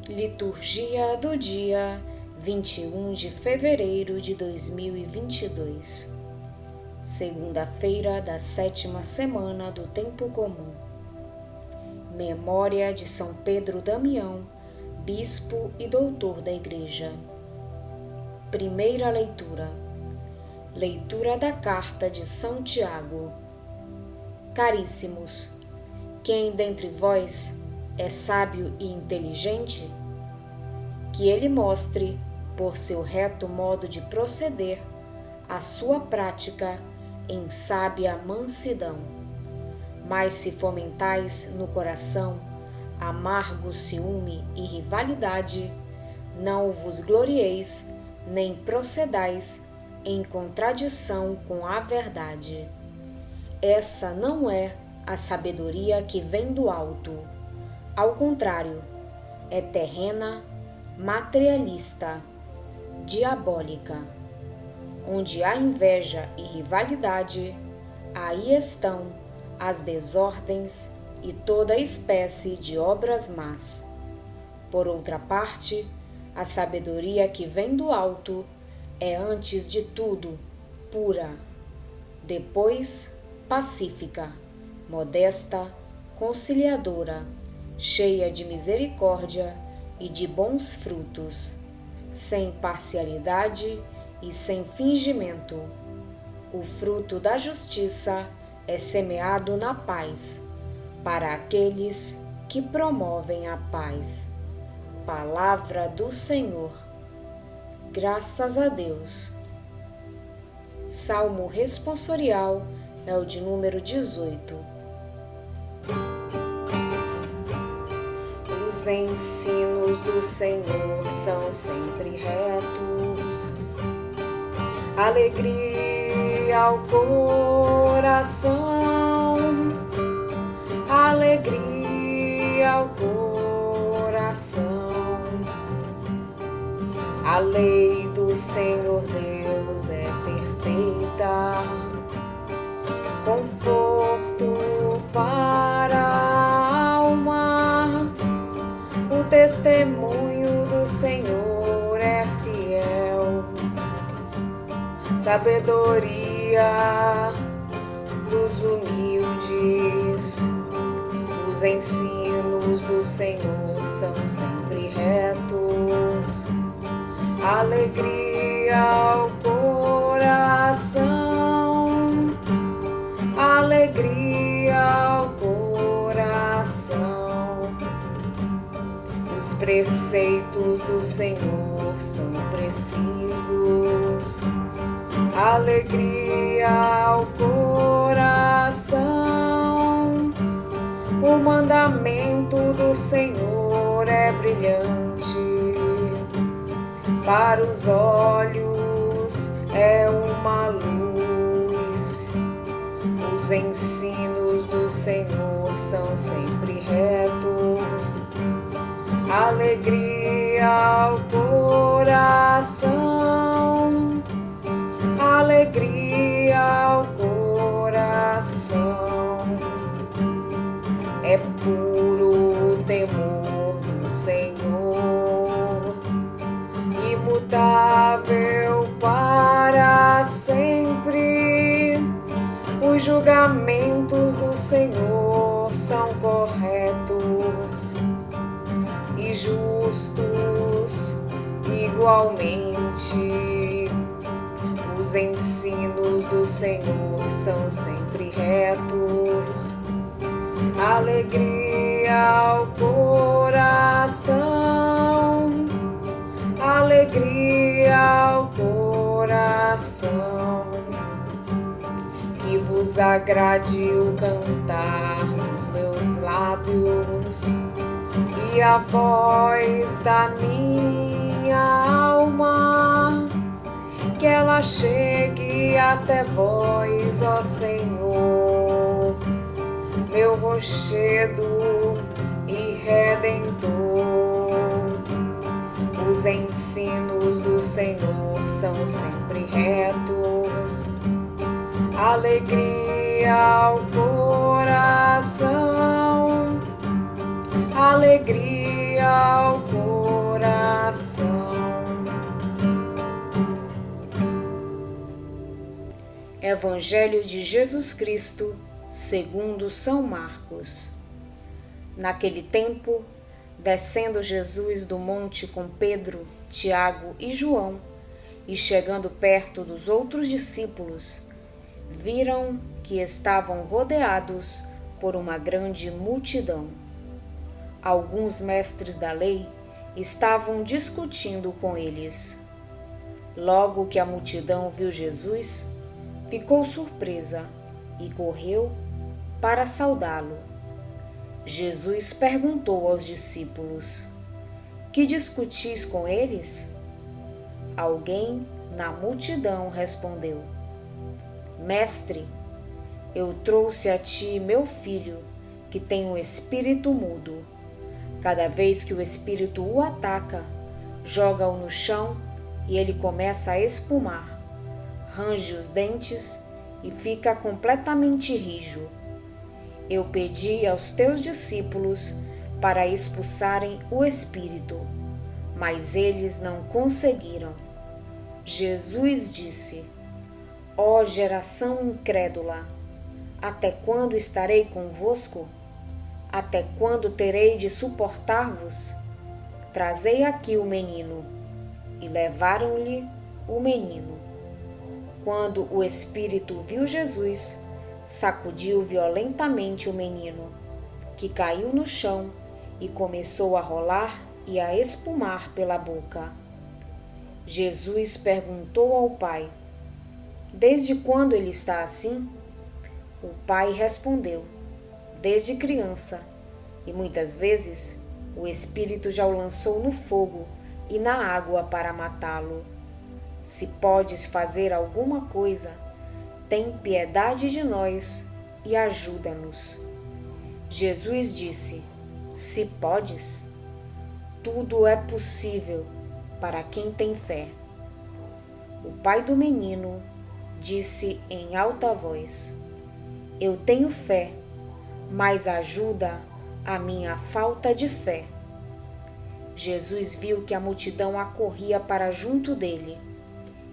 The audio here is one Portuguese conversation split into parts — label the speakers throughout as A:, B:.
A: Liturgia do dia 21 de fevereiro de 2022, segunda-feira da 7ª semana do Tempo Comum. Memória de São Pedro Damião, bispo e doutor da Igreja. Primeira leitura. Leitura da Carta de São Tiago. Caríssimos, quem dentre vós é sábio e inteligente? Que ele mostre, por seu reto modo de proceder, a sua prática em sábia mansidão. Mas se fomentais no coração amargo ciúme e rivalidade, não vos glorieis, nem procedais em contradição com a verdade. Essa não é a sabedoria que vem do alto. Ao contrário, é terrena, materialista, diabólica. Onde há inveja e rivalidade, aí estão as desordens e toda espécie de obras más. Por outra parte, a sabedoria que vem do alto é antes de tudo pura, depois pacífica, modesta, conciliadora, cheia de misericórdia e de bons frutos, sem parcialidade e sem fingimento. O fruto da justiça é semeado na paz, para aqueles que promovem a paz. Palavra do Senhor. Graças a Deus. Salmo responsorial é o de número 18. Os ensinos do Senhor são sempre retos, alegria ao coração, alegria ao coração. A lei do Senhor Deus é perfeita, conforto para a alma. O testemunho do Senhor é fiel, sabedoria dos humildes. Os ensinos do Senhor são sempre retos, alegria ao coração, alegria ao coração. Os preceitos do Senhor são precisos, alegria ao coração. O mandamento do Senhor é brilhante, para os olhos é uma luz. Os ensinos do Senhor são sempre retos, alegria ao coração, alegria ao coração. É puro o temor do Senhor, imutável para sempre. Os julgamentos do Senhor são corretos e justos igualmente. Os ensinos do Senhor são sempre retos, alegria ao coração, alegria ao coração. Que vos agrade o cantar dos meus lábios e a voz da minha alma, que ela chegue até vós, ó Senhor, meu rochedo e redentor. Os ensinos do Senhor são sempre retos, alegria ao coração, alegria ao coração. coração. Evangelho de Jesus Cristo, segundo São Marcos. Naquele tempo, descendo Jesus do monte com Pedro, Tiago e João, e chegando perto dos outros discípulos, viram que estavam rodeados por uma grande multidão. Alguns mestres da lei estavam discutindo com eles. Logo que a multidão viu Jesus, ficou surpresa e correu para saudá-lo. Jesus perguntou aos discípulos: Que discutis com eles? Alguém na multidão respondeu: Mestre, eu trouxe a ti meu filho, que tem um espírito mudo. Cada vez que o espírito o ataca, joga-o no chão e ele começa a espumar, range os dentes e fica completamente rijo. Eu pedi aos teus discípulos para expulsarem o espírito, mas eles não conseguiram. Jesus disse: Ó geração incrédula, até quando estarei convosco? Até quando terei de suportar-vos? Trazei aqui o menino. E levaram-lhe o menino. Quando o espírito viu Jesus, sacudiu violentamente o menino, que caiu no chão e começou a rolar e a espumar pela boca. Jesus perguntou ao pai: Desde quando ele está assim? O pai respondeu: Desde criança, e muitas vezes o espírito já o lançou no fogo e na água para matá-lo. Se podes fazer alguma coisa, tem piedade de nós e ajuda-nos. Jesus disse: Se podes, tudo é possível para quem tem fé. O pai do menino disse em alta voz: Eu tenho fé, mas ajuda a minha falta de fé. Jesus viu que a multidão acorria para junto dele.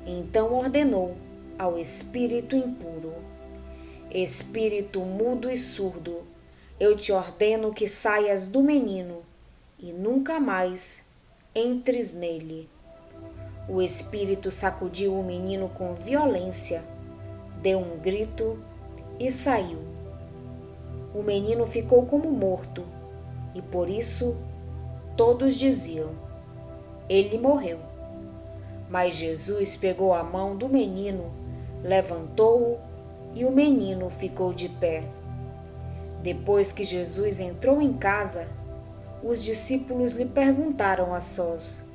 A: Então ordenou ao espírito impuro: Espírito mudo e surdo, eu te ordeno que saias do menino e nunca mais entres nele. O espírito sacudiu o menino com violência, deu um grito e saiu. O menino ficou como morto, e por isso todos diziam: Ele morreu. Mas Jesus pegou a mão do menino, levantou-o e o menino ficou de pé. Depois que Jesus entrou em casa, os discípulos lhe perguntaram a sós: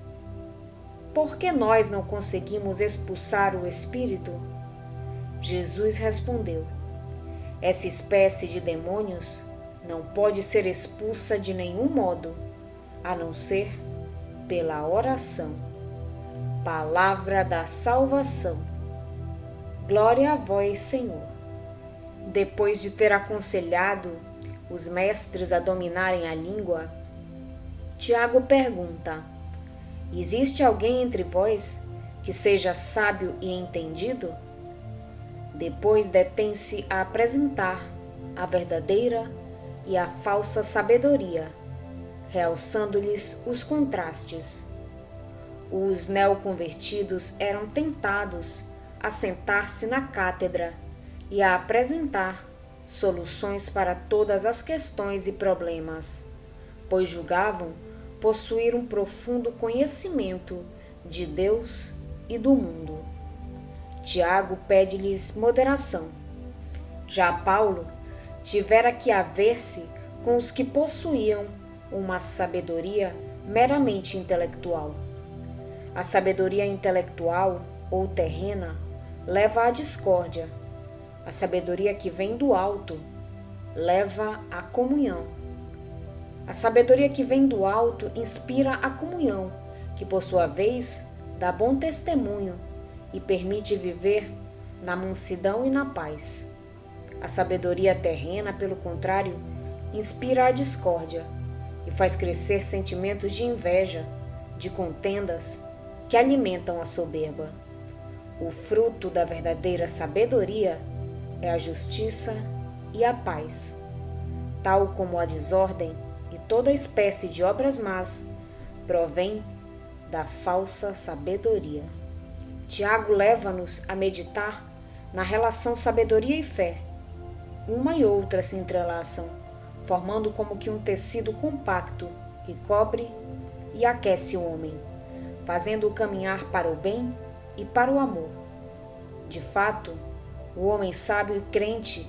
A: Por que nós não conseguimos expulsar o espírito? Jesus respondeu: Essa espécie de demônios não pode ser expulsa de nenhum modo, a não ser pela oração. Palavra da salvação. Glória a vós, Senhor. Depois de ter aconselhado os mestres a dominarem a língua, Tiago pergunta: Existe alguém entre vós que seja sábio e entendido? Depois detém-se a apresentar a verdadeira e a falsa sabedoria, realçando-lhes os contrastes. Os neoconvertidos eram tentados a sentar-se na cátedra e a apresentar soluções para todas as questões e problemas, pois julgavam possuir um profundo conhecimento de Deus e do mundo. Tiago pede-lhes moderação. Já Paulo tivera que haver-se com os que possuíam uma sabedoria meramente intelectual. A sabedoria intelectual ou terrena leva à discórdia. A sabedoria que vem do alto leva à comunhão. A sabedoria que vem do alto inspira a comunhão, que por sua vez dá bom testemunho e permite viver na mansidão e na paz. A sabedoria terrena, pelo contrário, inspira a discórdia e faz crescer sentimentos de inveja, de contendas que alimentam a soberba. O fruto da verdadeira sabedoria é a justiça e a paz, tal como a desordem e toda espécie de obras más provém da falsa sabedoria. Tiago leva-nos a meditar na relação sabedoria e fé. Uma e outra se entrelaçam, formando como que um tecido compacto que cobre e aquece o homem, fazendo-o caminhar para o bem e para o amor. De fato, o homem sábio e crente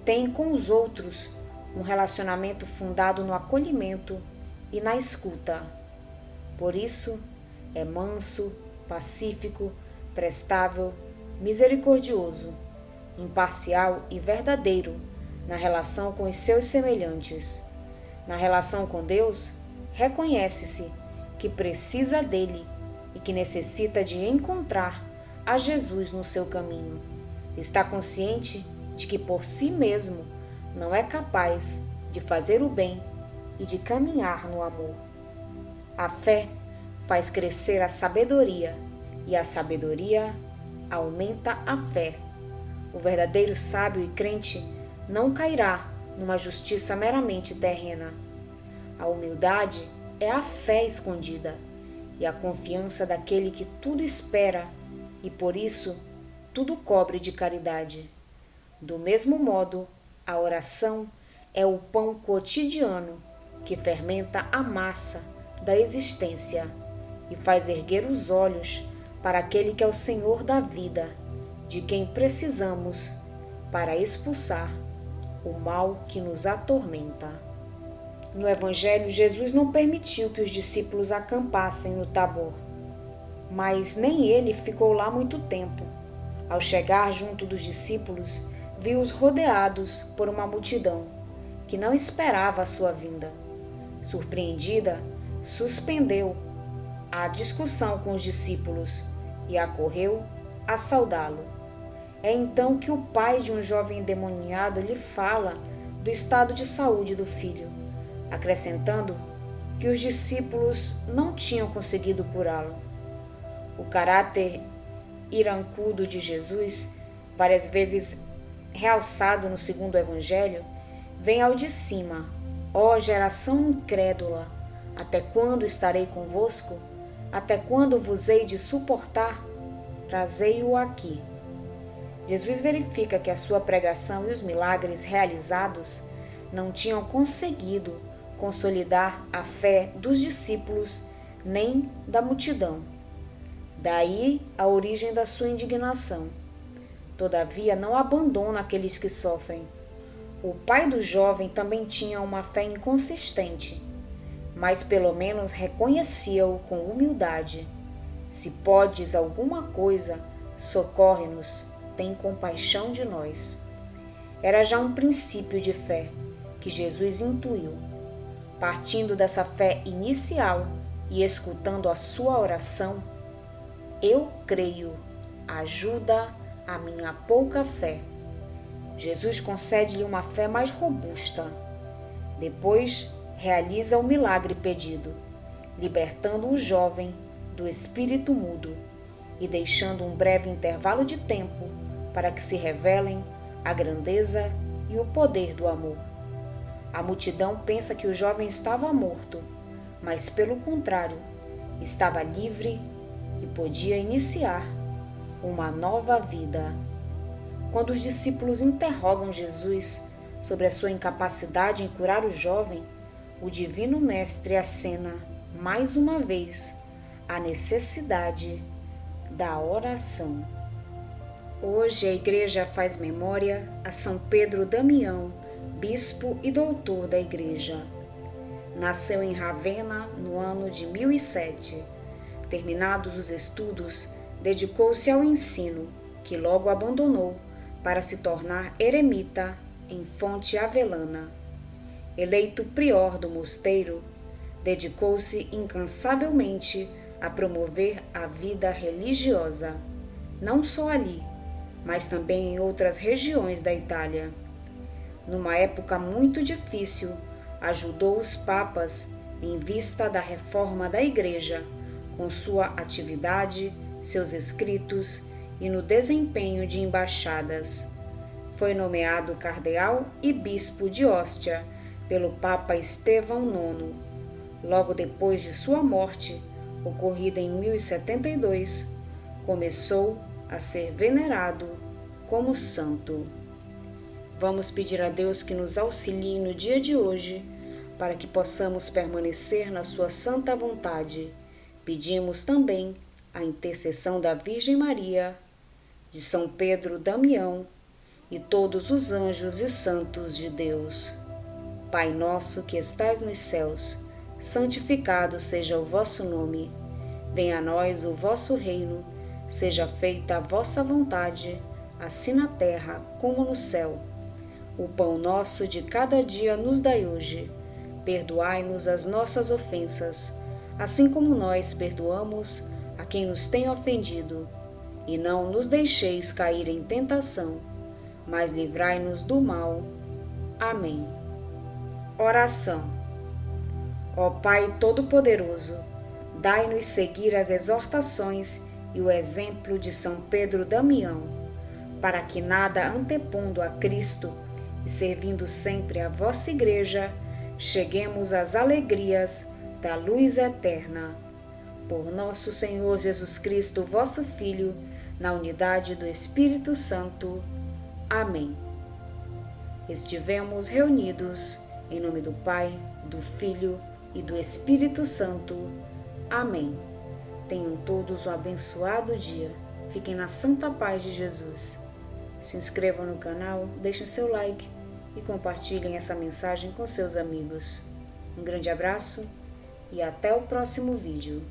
A: tem com os outros um relacionamento fundado no acolhimento e na escuta. Por isso, é manso, pacífico, prestável, misericordioso, imparcial e verdadeiro na relação com os seus semelhantes. Na relação com Deus, reconhece-se que precisa dele e que necessita de encontrar a Jesus no seu caminho. Está consciente de que por si mesmo não é capaz de fazer o bem e de caminhar no amor. A fé faz crescer a sabedoria e a sabedoria aumenta a fé. O verdadeiro sábio e crente não cairá numa justiça meramente terrena. A humildade é a fé escondida e a confiança daquele que tudo espera e por isso tudo cobre de caridade. Do mesmo modo, a oração é o pão cotidiano que fermenta a massa da existência e faz erguer os olhos para aquele que é o Senhor da vida, de quem precisamos para expulsar o mal que nos atormenta. No Evangelho, Jesus não permitiu que os discípulos acampassem no Tabor, mas nem ele ficou lá muito tempo. Ao chegar junto dos discípulos, viu-os rodeados por uma multidão que não esperava a sua vinda. Surpreendida, suspendeu a discussão com os discípulos e acorreu a saudá-lo. É então que o pai de um jovem endemoniado lhe fala do estado de saúde do filho, acrescentando que os discípulos não tinham conseguido curá-lo. O caráter irancudo de Jesus, várias vezes realçado no segundo evangelho, vem ao de cima: ó geração incrédula, até quando estarei convosco? Até quando vos hei de suportar? Trazei-o aqui. Jesus verifica que a sua pregação e os milagres realizados não tinham conseguido consolidar a fé dos discípulos nem da multidão. Daí a origem da sua indignação. Todavia, não abandona aqueles que sofrem. O pai do jovem também tinha uma fé inconsistente, mas pelo menos reconhecia-o com humildade. Se podes alguma coisa, socorre-nos, tem compaixão de nós. Era já um princípio de fé que Jesus intuiu. Partindo dessa fé inicial e escutando a sua oração, eu creio, ajuda a minha pouca fé. Jesus concede-lhe uma fé mais robusta. Depois, realiza o milagre pedido, libertando o jovem do espírito mudo e deixando um breve intervalo de tempo para que se revelem a grandeza e o poder do amor. A multidão pensa que o jovem estava morto, mas pelo contrário, estava livre e podia iniciar uma nova vida. Quando os discípulos interrogam Jesus sobre a sua incapacidade em curar o jovem, o Divino Mestre acena, mais uma vez, a necessidade da oração. Hoje a Igreja faz memória a São Pedro Damião, bispo e doutor da Igreja. Nasceu em Ravenna no ano de 1007. Terminados os estudos, dedicou-se ao ensino, que logo abandonou para se tornar eremita em Fonte Avelana. Eleito prior do mosteiro, dedicou-se incansavelmente a promover a vida religiosa, não só ali, mas também em outras regiões da Itália. Numa época muito difícil, ajudou os papas, em vista da reforma da Igreja, com sua atividade, seus escritos e no desempenho de embaixadas. Foi nomeado cardeal e bispo de Ostia pelo Papa Estevão IX. Logo depois de sua morte, ocorrida em 1072, começou a ser venerado como santo. Vamos pedir a Deus que nos auxilie no dia de hoje, para que possamos permanecer na sua santa vontade. Pedimos também a intercessão da Virgem Maria, de São Pedro Damião e todos os anjos e santos de Deus. Pai nosso que estais nos céus, santificado seja o vosso nome. Venha a nós o vosso reino, seja feita a vossa vontade, assim na terra como no céu. O pão nosso de cada dia nos dai hoje. Perdoai-nos as nossas ofensas, assim como nós perdoamos a quem nos tem ofendido. E não nos deixeis cair em tentação, mas livrai-nos do mal. Amém. Oração. Ó Pai Todo-Poderoso, dai-nos seguir as exortações e o exemplo de São Pedro Damião, para que nada antepondo a Cristo e servindo sempre a vossa Igreja, cheguemos às alegrias da luz eterna. Por nosso Senhor Jesus Cristo, vosso Filho, na unidade do Espírito Santo. Amém. Estivemos reunidos em nome do Pai, do Filho e do Espírito Santo. Amém. Tenham todos um abençoado dia. Fiquem na santa paz de Jesus. Se inscrevam no canal, deixem seu like e compartilhem essa mensagem com seus amigos. Um grande abraço e até o próximo vídeo.